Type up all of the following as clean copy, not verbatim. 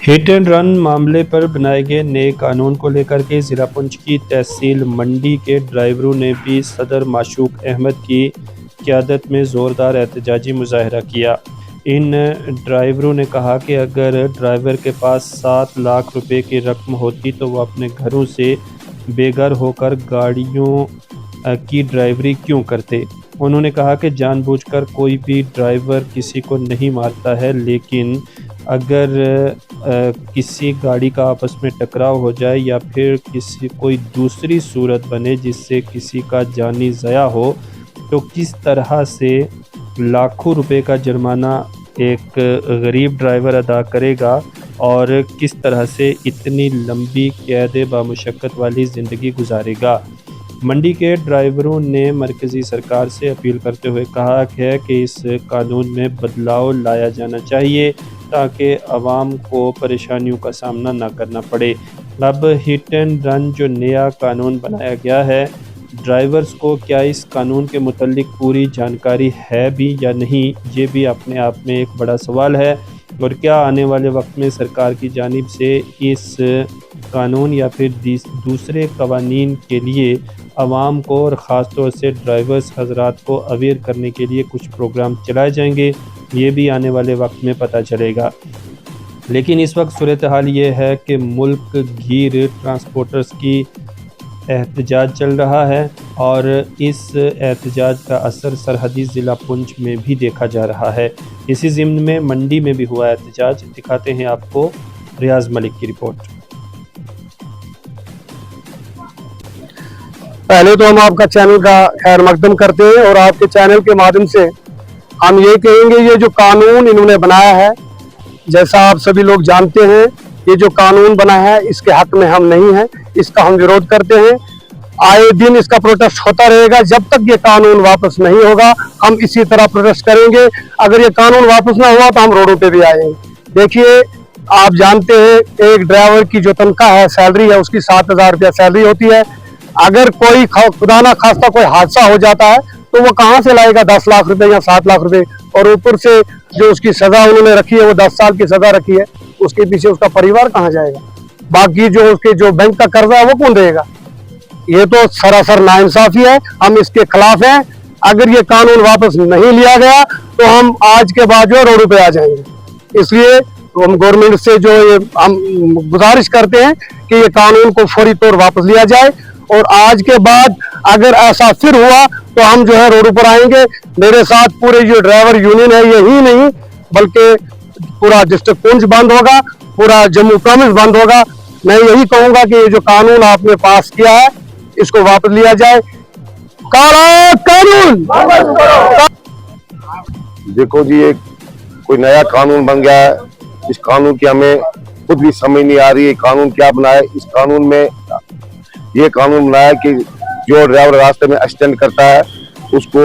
Hit and run मामले पर बनाए गए नए कानून को लेकर के ज़िला पुंछ की तहसील मंडी के ड्राइवरों ने भी सदर माशूक अहमद की क़यादत में ज़ोरदार एहतजाजी मुजाहरा किया। इन ड्राइवरों ने कहा कि अगर ड्राइवर के पास 7 लाख रुपए की रकम होती तो वो अपने घरों से बेघर होकर गाड़ियों की ड्राइवरी क्यों करते। उन्होंने कहा कि जानबूझकर कोई भी ड्राइवर किसी को नहीं मारता है, लेकिन अगर किसी गाड़ी का आपस में टकराव हो जाए या फिर कोई दूसरी सूरत बने जिससे किसी का जानी ज़या हो तो किस तरह से लाखों रुपए का जुर्माना एक गरीब ड्राइवर अदा करेगा और किस तरह से इतनी लंबी कैद बामुशक्क़त वाली ज़िंदगी गुजारेगा। मंडी के ड्राइवरों ने मरकज़ी सरकार से अपील करते हुए कहा है कि इस कानून में बदलाव लाया जाना चाहिए ताकि आवाम को परेशानियों का सामना न करना पड़े। अब हिट एंड रन जो नया कानून बनाया गया है, ड्राइवर्स को क्या इस कानून के मुतल्लिक पूरी जानकारी है भी या नहीं, ये भी अपने आप में एक बड़ा सवाल है। और क्या आने वाले वक्त में सरकार की जानिब से इस कानून या फिर दूसरे कवानीन के लिए आवाम को और ख़ास तौर से ड्राइवर्स हजरात को अवेयर करने के लिए कुछ प्रोग्राम चलाए जाएंगे, ये भी आने वाले वक्त में पता चलेगा। लेकिन इस वक्त सूरत हाल ये है कि मुल्क गीर ट्रांसपोर्टर्स की एहतजाज चल रहा है और इस एहतजाज का असर सरहदी ज़िला पुंछ में भी देखा जा रहा है। इसी ज़िम्न में मंडी में भी हुआ एहतजाज। दिखाते हैं आपको रियाज मलिक की रिपोर्ट। पहले तो हम आपका चैनल का खैर मकदम करते हैं और आपके चैनल के माध्यम से हम ये कहेंगे, ये जो कानून इन्होंने बनाया है, जैसा आप सभी लोग जानते हैं, ये जो कानून बना है इसके हक में हम नहीं हैं, इसका हम विरोध करते हैं। आए दिन इसका प्रोटेस्ट होता रहेगा। जब तक ये कानून वापस नहीं होगा हम इसी तरह प्रोटेस्ट करेंगे। अगर ये कानून वापस ना हुआ तो हम रोडों पे भी आएंगे। देखिए, आप जानते हैं एक ड्राइवर की जो तनख्वाह है, सैलरी है, उसकी 7,000 रुपया सैलरी होती है। अगर कोई खुदा ना खास्ता कोई हादसा हो जाता है तो वो कहाँ से लाएगा 10 लाख रुपए या 7 लाख रुपए, और ऊपर से जो उसकी सजा उन्होंने रखी है वो 10 साल की सजा रखी है, उसके पीछे उसका परिवार कहाँ जाएगा? बाकी जो उसके जो बैंक का कर्जा है वो कौन देगा? ये तो सरासर नाइंसाफी है, हम इसके खिलाफ हैं। अगर ये कानून वापस नहीं लिया गया तो हम आज के बाद जो रोडों पे आ जाएंगे। इसलिए हम गवर्नमेंट से जो ये हम गुजारिश करते हैं कि ये कानून को फौरी तौर वापस लिया जाए, और आज के बाद अगर ऐसा फिर हुआ तो हम जो है रोडों पर आएंगे। मेरे साथ पूरे जो ड्राइवर यूनियन है, यही नहीं बल्कि पूरा डिस्ट्रिक्ट पुंछ बंद होगा, पूरा जम्मू प्रॉमिस बंद होगा। मैं यही कहूंगा कि ये जो कानून आपने पास किया है इसको वापस लिया जाए। काला कानून देखो जी, एक कोई नया कानून बन गया है। इस कानून की हमें खुद भी समझ नहीं आ रही है कानून क्या बनाया। इस कानून में ये कानून बनाया कि जो ड्राइवर रास्ते में एक्सीडेंट करता है उसको,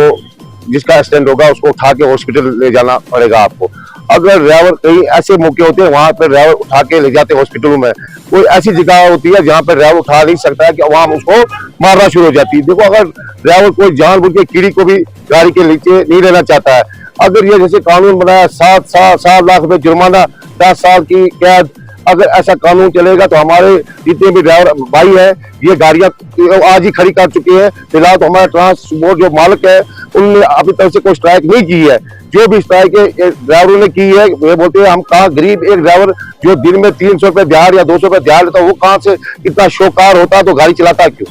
जिसका एक्सीडेंट होगा उसको उठा के हॉस्पिटल ले जाना पड़ेगा आपको। अगर ड्राइवर कहीं ऐसे मौके होते हैं वहां पर ड्राइवर उठा के ले जाते हैं हॉस्पिटलों में, कोई ऐसी जगह होती है जहां पर ड्राइवर उठा नहीं सकता है कि वहां उसको मारना शुरू हो जाती है। देखो, अगर ड्राइवर कोई जानबूझ के कीड़ी को भी गाड़ी के नीचे नहीं लेना चाहता है, अगर ये जैसे कानून बनाया 7 लाख रुपए जुर्माना, 10 साल की कैद, अगर ऐसा कानून चलेगा तो हमारे जितने भी ड्राइवर भाई है ये गाड़ियां आज ही खड़ी कर चुके हैं। फिलहाल तो हमारा ट्रांसपोर्ट जो मालिक है उन्होंने अभी तक से कोई स्ट्राइक नहीं की है। जो भी स्ट्राइक ड्राइवरों ने की है वे बोलते हैं हम कहाँ गरीब, एक ड्राइवर जो दिन में 300 रुपए दिहाड़ या 200 रुपए दिहाड़ लेता है वो कहाँ से इतना शौकार होता तो गाड़ी चलाता क्यों?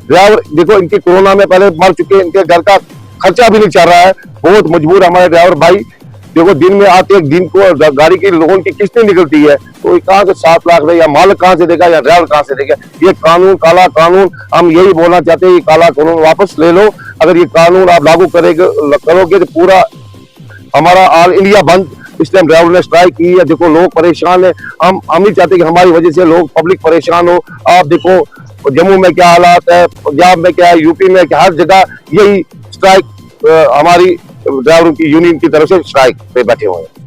ड्राइवर देखो, इनके कोरोना में पहले मर चुके, इनके घर का खर्चा भी नहीं चल रहा है, बहुत मजबूर हमारे ड्राइवर भाई। देखो, दिन में आते एक दिन को गाड़ी की लोगों की किस्तें निकलती है, तो कहाँ से 7 लाख या मालिक कहाँ से देगा या ड्राइवर कहाँ से देगा? ये कानून, काला कानून, हम यही बोलना चाहते हैं, ये काला कानून वापस ले लो। अगर ये कानून आप लागू करोगे तो पूरा हमारा ऑल इंडिया बंद। इस टाइम ड्राइवर ने स्ट्राइक की है। देखो, लोग परेशान है। हम नहीं चाहते कि हमारी वजह से लोग पब्लिक परेशान हो। आप देखो जम्मू में क्या हालात है, पंजाब में क्या है, यूपी में क्या, हर जगह यही स्ट्राइक हमारी ड्राइवरों की यूनियन की तरफ से स्ट्राइक पे बैठे हुए हैं।